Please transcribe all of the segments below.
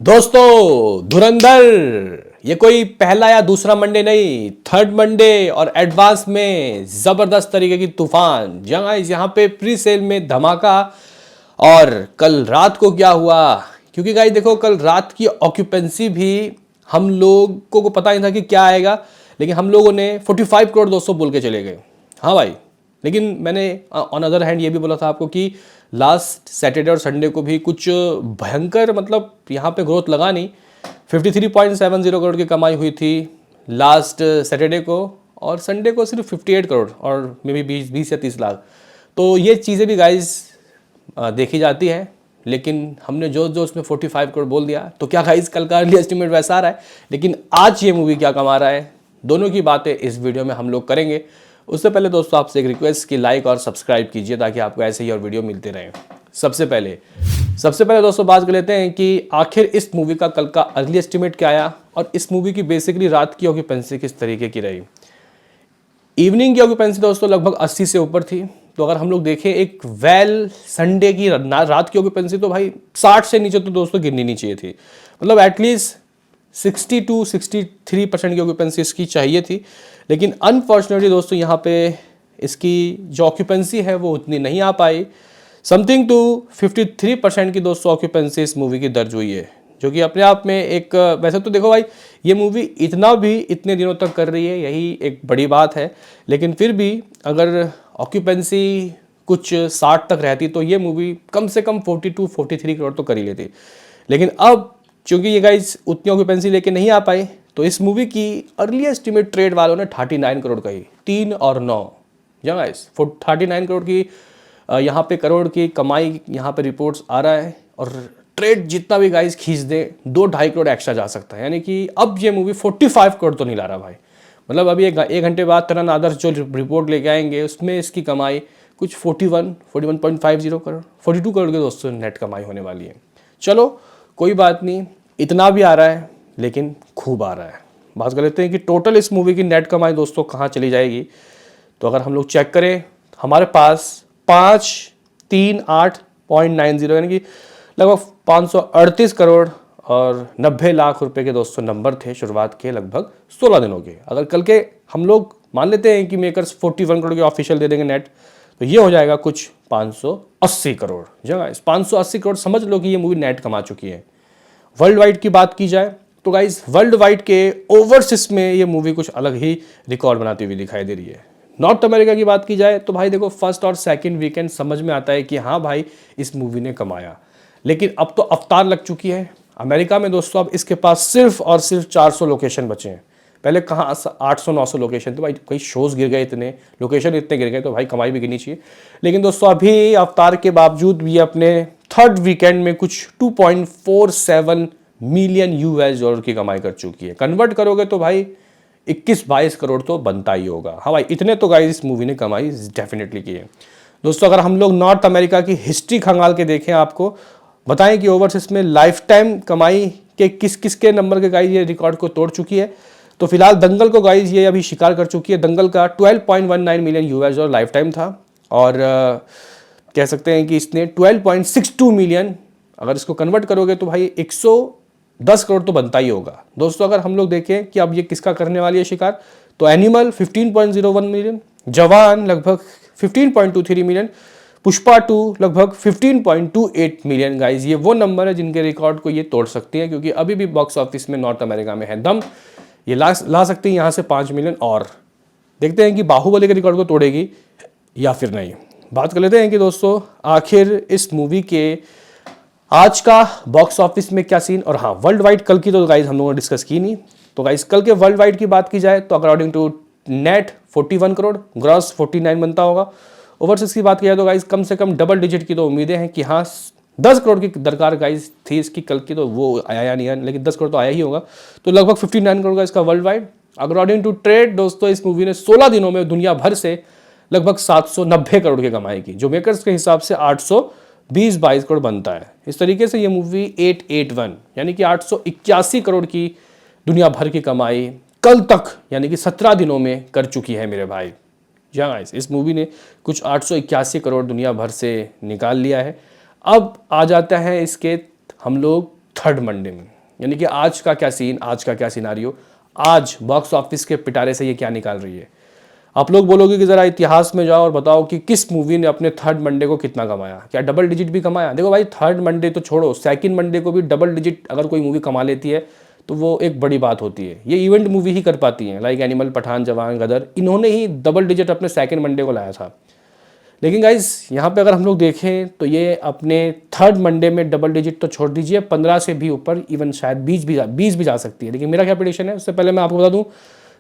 दोस्तों धुरंधर ये कोई पहला या दूसरा मंडे नहीं, थर्ड मंडे और एडवांस में जबरदस्त तरीके की तूफान जहाँ यहाँ पे प्री सेल में धमाका। और कल रात को क्या हुआ, क्योंकि गाइस देखो कल रात की ऑक्यूपेंसी भी हम लोगों को पता नहीं था कि क्या आएगा, लेकिन हम लोगों ने 45 करोड़ दोस्तों बोल के चले गए। हाँ भाई, लेकिन मैंने ऑन अदर हैंड ये भी बोला था आपको कि लास्ट सैटरडे और संडे को भी कुछ भयंकर मतलब यहाँ पे ग्रोथ लगा नहीं। 53.70 करोड़ की कमाई हुई थी लास्ट सैटरडे को, और संडे को सिर्फ 58 करोड़ और मे बी 20 या 30 लाख। तो ये चीज़ें भी गाइज देखी जाती हैं, लेकिन हमने जो जो उसमें 45 करोड़ बोल दिया, तो क्या गाइज कल का अर्ली एस्टिमेट वैसा आ रहा है, लेकिन आज ये मूवी क्या कमा रहा है, दोनों की बातें इस वीडियो में हम लोग करेंगे। उससे पहले दोस्तों आपसे एक रिक्वेस्ट कि लाइक और सब्सक्राइब कीजिए ताकि आपको ऐसे ही और वीडियो मिलते रहें। सबसे पहले दोस्तों बात कर लेते हैं कि आखिर इस मूवी का कल का अर्ली एस्टिमेट क्या आया और इस मूवी की बेसिकली रात की ऑक्यूपेंसी किस तरीके की रही। इवनिंग की ऑक्यूपेंसी दोस्तों लगभग 80 से ऊपर थी। तो अगर हम लोग देखें एक संडे की रात की ऑक्यूपेंसी, तो भाई 60 से नीचे तो दोस्तों गिरनी नहीं चाहिए थी। मतलब एटलीस्ट 60 to 63% की ऑक्यूपेंसी इसकी चाहिए थी, लेकिन अनफॉर्चुनेटली दोस्तों यहाँ पे इसकी जो ऑक्यूपेंसी है वो उतनी नहीं आ पाई। समथिंग टू 53% की दोस्तों ऑक्यूपेंसी इस मूवी की दर्ज हुई है, जो कि अपने आप में एक वैसे तो देखो भाई ये मूवी इतना भी इतने दिनों तक कर रही है यही एक बड़ी बात है, लेकिन फिर भी अगर ऑक्यूपेंसी कुछ 60 तक रहती तो ये मूवी कम से कम 42-43 करोड़ तो कर ही लेती। लेकिन अब चूंकि ये गाइज उतनी ऑक्यूपेंसी लेके नहीं आ पाई, तो इस मूवी की अर्ली एस्टिमेट ट्रेड वालों ने 39 करोड़ कही, 3 और 9 गाइज 39 करोड़ की यहाँ पे करोड़ की कमाई यहाँ पे रिपोर्ट्स आ रहा है। और ट्रेड जितना भी गाइज खींच दे 2-2.5 करोड़ एक्स्ट्रा जा सकता है, यानी कि अब ये मूवी 45 करोड़ तो नहीं ला रहा भाई। मतलब अभी एक घंटे बाद तरण आदर्श जो रिपोर्ट लेके आएंगे उसमें इसकी कमाई कुछ 41.50 करोड़ 42 करोड़ के दोस्तों नेट कमाई होने वाली है। चलो कोई बात नहीं, इतना भी आ रहा है लेकिन खूब आ रहा है। बात कर लेते हैं कि टोटल इस मूवी की नेट कमाई दोस्तों कहाँ चली जाएगी। तो अगर हम लोग चेक करें, हमारे पास 538.90 यानी कि लगभग 538 करोड़ और 90 लाख रुपए के दोस्तों नंबर थे शुरुआत के लगभग 16 दिनों के। अगर कल के हम लोग मान लेते हैं कि मेकर्स 41 करोड़ के ऑफिशियल दे देंगे नेट, तो ये हो जाएगा कुछ 580 करोड़। जगह 580 करोड़ समझ लो कि ये मूवी नेट कमा चुकी है। वर्ल्ड वाइड की बात की जाए तो गाइस वर्ल्ड वाइड के ओवरसीज में ये मूवी कुछ अलग ही रिकॉर्ड बनाती हुई दिखाई दे रही है। नॉर्थ अमेरिका की बात की जाए तो भाई देखो फर्स्ट और सेकंड वीकेंड समझ में आता है कि हाँ भाई इस मूवी ने कमाया, लेकिन अब तो अवतार लग चुकी है अमेरिका में दोस्तों। अब इसके पास सिर्फ और सिर्फ 400 लोकेशन बचे हैं। पहले कहाँ 800-900 लोकेशन थे भाई, कई शोज गिर गए, इतने लोकेशन इतने गिर गए, तो भाई कमाई भी गिरनी चाहिए। लेकिन दोस्तों अभी अवतार के बावजूद भी अपने थर्ड वीकेंड में कुछ 2.47 मिलियन US डॉलर की कमाई कर चुकी है। कन्वर्ट करोगे तो भाई 21-22 करोड़ तो बनता ही होगा। हाँ भाई इतने तो गाइस इस मूवी ने कमाई डेफिनेटली की है। दोस्तों अगर हम लोग नॉर्थ अमेरिका की हिस्ट्री खंगाल के देखें, आपको बताएं कि ओवरसीज में लाइफ टाइम कमाई के किस किस के नंबर के गाइस ये रिकॉर्ड को तोड़ चुकी है। तो फिलहाल दंगल को गाइस ये अभी शिकार कर चुकी है। दंगल का 12.19 million US dollar life time था, और कह सकते हैं कि इसने 12.62 मिलियन, अगर इसको कन्वर्ट करोगे तो भाई 110 करोड़ तो बनता ही होगा। दोस्तों अगर हम लोग देखें कि अब ये किसका करने वाली है शिकार, तो एनिमल 15.01 मिलियन, जवान लगभग 15.23 मिलियन, पुष्पा 2 लगभग 15.28 मिलियन। गाइज ये वो नंबर है जिनके रिकॉर्ड को ये तोड़ सकती है, क्योंकि अभी भी बॉक्स ऑफिस में नॉर्थ अमेरिका में है दम। ये ला सकती है यहाँ से 5 मिलियन, और देखते हैं कि बाहुबली के रिकॉर्ड को तोड़ेगी या फिर नहीं। बात कर लेते हैं कि दोस्तों आखिर इस मूवी के आज का बॉक्स ऑफिस में क्या सीन। और हाँ वर्ल्ड वाइड कल की तो गाइज हम लोगों ने डिस्कस की नहीं, तो गाइज कल के वर्ल्ड वाइड की बात की जाए तो according to net 41 crore, gross 49 बनता होगा। ओवरसीज की बात की जाए तो गाइज कम से कम डबल डिजिट की तो उम्मीदें हैं कि हाँ 10 करोड़ की दरकार गाइज थी इसकी कल की, तो वो आया या नहीं आया, लेकिन 10 करोड़ तो आया ही होगा। तो लगभग 59 करोड़ का इसका worldwide. According to trade दोस्तों इस मूवी ने 16 दिनों में दुनिया भर से लगभग 790 करोड़ की कमाई की, जो मेकर्स के हिसाब से 820-22 करोड़ बनता है। इस तरीके से ये मूवी 881 यानी कि 881 करोड़ की दुनिया भर की कमाई कल तक यानी कि 17 दिनों में कर चुकी है मेरे भाई। जी हाँ गाइस, इस मूवी ने कुछ 881 करोड़ दुनिया भर से निकाल लिया है। अब आ जाता है इसके हम लोग थर्ड मंडे में। यानी कि आज का क्या सीन, आज का क्या सिनारियो, आज बॉक्स ऑफिस के पिटारे से ये क्या निकाल रही है। आप लोग बोलोगे कि ज़रा इतिहास में जाओ और बताओ कि किस मूवी ने अपने थर्ड मंडे को कितना कमाया, क्या डबल डिजिट भी कमाया। देखो भाई, थर्ड मंडे तो छोड़ो, सेकंड मंडे को भी डबल डिजिट अगर कोई मूवी कमा लेती है तो वो एक बड़ी बात होती है। ये इवेंट मूवी ही कर पाती हैं, लाइक एनिमल, पठान, जवान, गदर, इन्होंने ही डबल डिजिट अपने सेकंड मंडे को लाया था। लेकिन गाइज यहाँ पे अगर हम लोग देखें तो ये अपने थर्ड मंडे में डबल डिजिट तो छोड़ दीजिए, 15 से भी ऊपर, इवन शायद 20 भी जा सकती है। लेकिन मेरा क्या प्रेडिक्शन है, उससे पहले मैं आपको बता दूं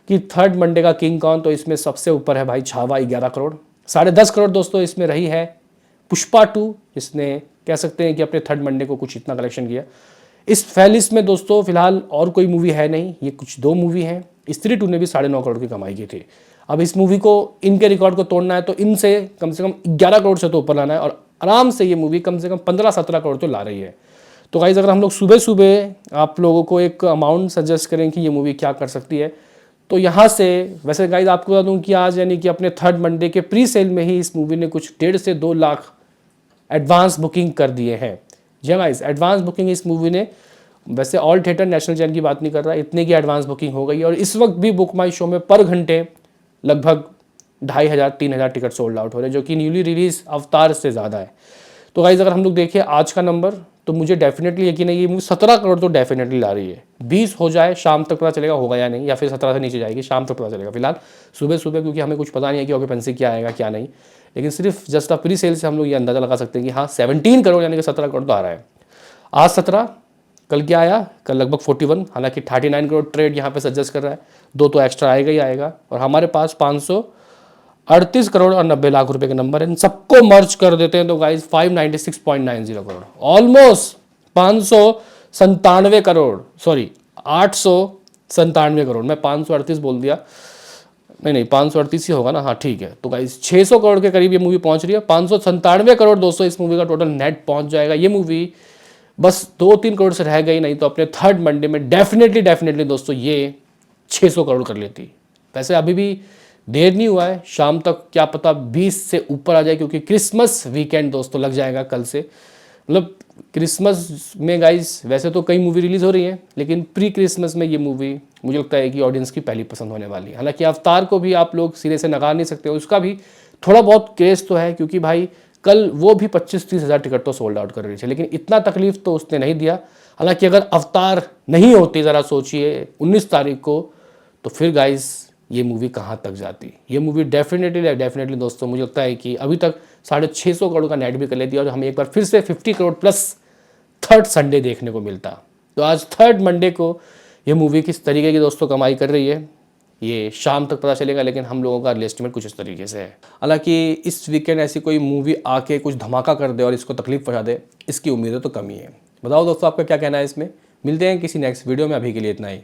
कि थर्ड मंडे का किंग कौन, तो इसमें सबसे ऊपर है भाई छावा, 11 करोड़। 10.5 करोड़ दोस्तों इसमें रही है पुष्पा 2, जिसने कह सकते हैं कि अपने थर्ड मंडे को कुछ इतना कलेक्शन किया। इस फैलिस में दोस्तों फिलहाल और कोई मूवी है नहीं, ये कुछ 2 मूवी हैं। स्त्री 2 ने भी 9.5 करोड़ की कमाई की थी। अब इस मूवी को, इनके रिकॉर्ड को तोड़ना है तो इनसे कम से कम 11 करोड़ से तो ऊपर लाना है, और आराम से ये मूवी कम से कम 15-17 करोड़ तो ला रही है। तो गाइज अगर हम लोग सुबह सुबह आप लोगों को एक अमाउंट सजेस्ट करें कि ये मूवी क्या कर सकती है, तो यहाँ से, वैसे गाइज आपको बता दूँ कि आज यानी कि अपने थर्ड मंडे के प्री सेल में ही इस मूवी ने कुछ 1.5 से 2 लाख एडवांस बुकिंग कर दिए हैं। जी गाइज, एडवांस बुकिंग इस मूवी ने, वैसे ऑल थिएटर नेशनल चैनल की बात नहीं कर रहा, इतने की एडवांस बुकिंग हो गई है। और इस वक्त भी बुक माई शो में पर घंटे लगभग 2,500-3,000 टिकट सोल्ड आउट हो रहे हैं, जो कि न्यूली रिलीज अवतार से ज़्यादा है। तो गाइज अगर हम लोग देखें आज का नंबर, तो मुझे डेफिनेटली यकीन है ये मूवी 17 करोड़ तो डेफिनेटली ला रही है। 20 हो जाए, शाम तक पता चलेगा होगा या नहीं, या फिर 17 से नीचे जाएगी, शाम तक पता चलेगा। फिलहाल सुबह सुबह, क्योंकि हमें कुछ पता नहीं है कि ऑक्यूपेंसी क्या आएगा क्या नहीं, लेकिन सिर्फ जस्ट प्री सेल से हम लोग ये अंदाज़ा लगा सकते हैं कि हाँ 17 करोड़ यानी कि 17 करोड़ तो आ रहा है। आज 17, कल क्या आया, कल लगभग 41, हालांकि 39 करोड़ ट्रेड यहाँ पे सजेस्ट कर रहा है, 2 तो एक्स्ट्रा आएगा ही आएगा। और हमारे पास 538 करोड़ और 90 लाख रुपए के नंबर है। इन सबको मर्ज कर देते हैं तो guys 596.90 crore, almost 597 crore, sorry 897 crore, मैं 538 बोल दिया, नहीं 538 ही होगा ना, हाँ ठीक है। तो गाइज 600 करोड़ के करीब ये मूवी पहुंच रही है। 597 करोड़ दोस्तों इस मूवी का टोटल नेट पहुंच जाएगा। ये मूवी बस 2-3 करोड़ से रह गई, नहीं तो अपने थर्ड मंडे में डेफिनेटली दोस्तों ये 600 करोड़ कर लेती। वैसे अभी भी देर नहीं हुआ है, शाम तक क्या पता 20 से ऊपर आ जाए, क्योंकि क्रिसमस वीकेंड दोस्तों लग जाएगा कल से। मतलब क्रिसमस में गाइस वैसे तो कई मूवी रिलीज़ हो रही हैं, लेकिन प्री क्रिसमस में ये मूवी मुझे लगता है कि ऑडियंस की पहली पसंद होने वाली है। हालांकि अवतार को भी आप लोग सिरे से नकार नहीं सकते, उसका भी थोड़ा बहुत क्रेज तो है, क्योंकि भाई कल वो भी 25-30 हज़ार टिकट तो सोल्ड आउट कर रही थी, लेकिन इतना तकलीफ तो उसने नहीं दिया। हालांकि अगर अवतार नहीं होती, ज़रा सोचिए 19 तारीख को, तो फिर गाइस ये मूवी कहाँ तक जाती। ये मूवी डेफिनेटली दोस्तों मुझे लगता है कि अभी तक 650 करोड़ का नेट भी कर लेती है, और हमें एक बार फिर से 50 करोड़ प्लस थर्ड संडे देखने को मिलता। तो आज थर्ड मंडे को ये मूवी किस तरीके की दोस्तों कमाई कर रही है, ये शाम तक पता चलेगा, लेकिन हम लोगों का एस्टिमेट कुछ इस तरीके से है। हालांकि इस वीकेंड ऐसी कोई मूवी आके कुछ धमाका कर दे और इसको तकलीफ पहुंचा दे, इसकी उम्मीदें तो कम ही है। बताओ दोस्तों आपका क्या कहना है इसमें। मिलते हैं किसी नेक्स्ट वीडियो में, अभी के लिए इतना ही।